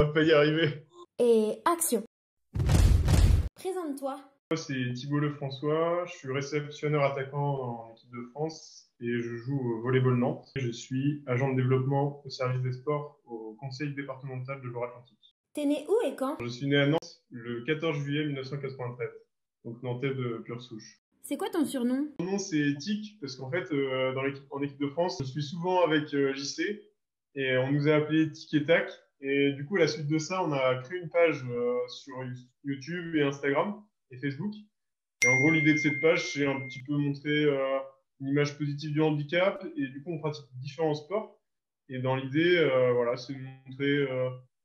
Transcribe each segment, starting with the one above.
va pas y arriver. Et action. Présente-toi. Moi, c'est Thibaut Lefrançois, je suis réceptionneur attaquant en équipe de France et je joue au Volleyball Nantes. Je suis agent de développement au service des sports au conseil départemental de Loire-Atlantique. T'es né où et quand? Je suis né à Nantes le 14 juillet 1993, donc nantais de pure souche. C'est quoi ton surnom? Mon nom c'est Tic parce qu'en fait en équipe de France, je suis souvent avec JC et on nous a appelé Tic et Tac. Et du coup, à la suite de ça, on a créé une page sur YouTube et Instagram et Facebook. Et en gros, l'idée de cette page, c'est un petit peu montrer une image positive du handicap. Et du coup, on pratique différents sports. Et dans l'idée, voilà, c'est de montrer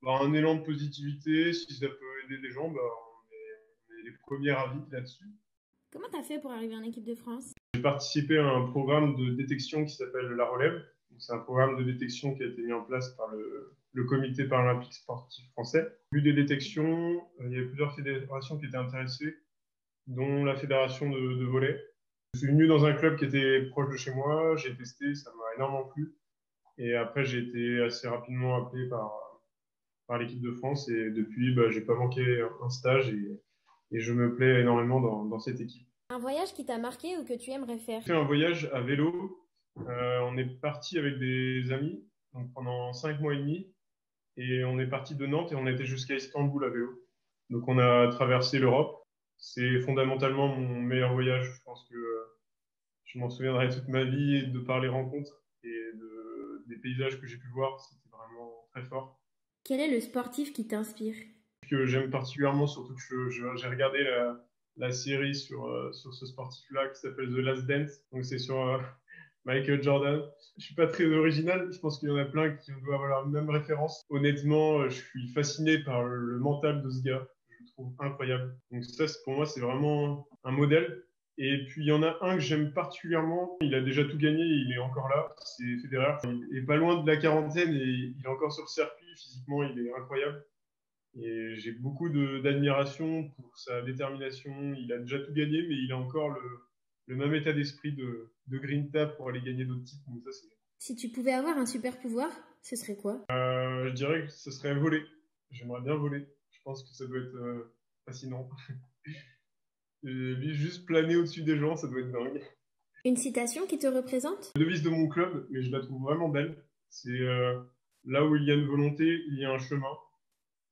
un élan de positivité. Si ça peut aider des gens, on est les premiers avis là-dessus. Comment t'as fait pour arriver en équipe de France? J'ai participé à un programme de détection qui s'appelle La Relève. C'est un programme de détection qui a été mis en place par le Comité paralympique sportif français. Au vu des détections, il y avait plusieurs fédérations qui étaient intéressées, dont la fédération de volley. Je suis venu dans un club qui était proche de chez moi, j'ai testé, ça m'a énormément plu. Et après, j'ai été assez rapidement appelé par l'équipe de France. Et depuis, j'ai pas manqué un stage et je me plais énormément dans cette équipe. Un voyage qui t'a marqué ou que tu aimerais faire? J'ai fait un voyage à vélo. On est parti avec des amis donc pendant 5 mois et demi. Et on est parti de Nantes et on a été jusqu'à Istanbul à vélo. Donc on a traversé l'Europe. C'est fondamentalement mon meilleur voyage. Je pense que je m'en souviendrai toute ma vie de par les rencontres et des paysages que j'ai pu voir. C'était vraiment très fort. Quel est le sportif qui t'inspire? Ce que j'aime particulièrement, surtout que j'ai regardé la série sur ce sportif-là qui s'appelle The Last Dance. Donc c'est sur Michael Jordan. Je suis pas très original, je pense qu'il y en a plein qui doivent avoir la même référence. Honnêtement, je suis fasciné par le mental de ce gars. Je le trouve incroyable. Donc ça, pour moi, c'est vraiment un modèle. Et puis il y en a un que j'aime particulièrement. Il a déjà tout gagné, il est encore là. C'est Federer. Il est pas loin de la quarantaine et il est encore sur le circuit. Physiquement, il est incroyable. Et j'ai beaucoup d'admiration pour sa détermination. Il a déjà tout gagné, mais il a encore le même état d'esprit de Grinta pour aller gagner d'autres titres. Donc ça, Si tu pouvais avoir un super pouvoir, ce serait quoi? je dirais que ce serait voler. J'aimerais bien voler. Je pense que ça doit être fascinant. Et juste planer au-dessus des gens, ça doit être dingue. Une citation qui te représente? La devise de mon club, mais je la trouve vraiment belle. C'est là où il y a une volonté, il y a un chemin.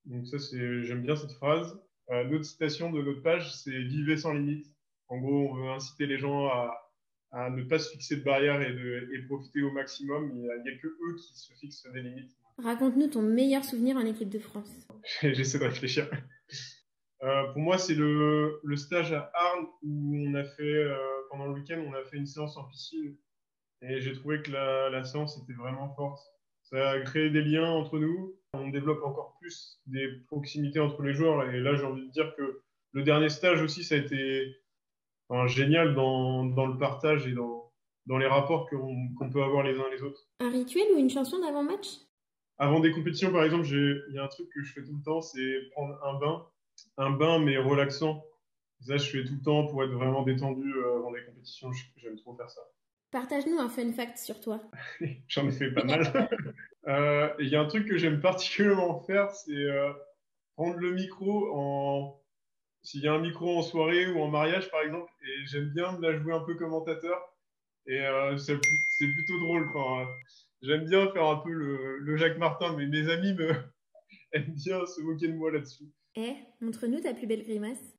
Donc ça, j'aime bien cette phrase. Notre citation de notre page, c'est vivez sans limite. En gros, on veut inciter les gens à ne pas se fixer de barrières et profiter au maximum. Il n'y a que eux qui se fixent des limites. Raconte-nous ton meilleur souvenir en équipe de France. J'essaie de réfléchir. Pour moi, c'est le stage à Arles où on a fait, pendant le week-end, on a fait une séance en piscine. Et j'ai trouvé que la séance était vraiment forte. Ça a créé des liens entre nous. On développe encore plus des proximités entre les joueurs. Et là, j'ai envie de dire que le dernier stage aussi, ça a été génial dans le partage et dans les rapports qu'on peut avoir les uns les autres. Un rituel ou une chanson d'avant-match? Avant des compétitions, par exemple, il y a un truc que je fais tout le temps, c'est prendre un bain mais relaxant. Ça, je fais tout le temps pour être vraiment détendu avant des compétitions. J'aime trop faire ça. Partage-nous un fun fact sur toi. J'en ai fait pas mal. Il y a un truc que j'aime particulièrement faire, c'est prendre le micro s'il y a un micro en soirée ou en mariage, par exemple, et j'aime bien me la jouer un peu commentateur. Et c'est plutôt drôle. Enfin, j'aime bien faire un peu le Jacques Martin, mais mes amis aiment bien se moquer de moi là-dessus. Montre-nous ta plus belle grimace.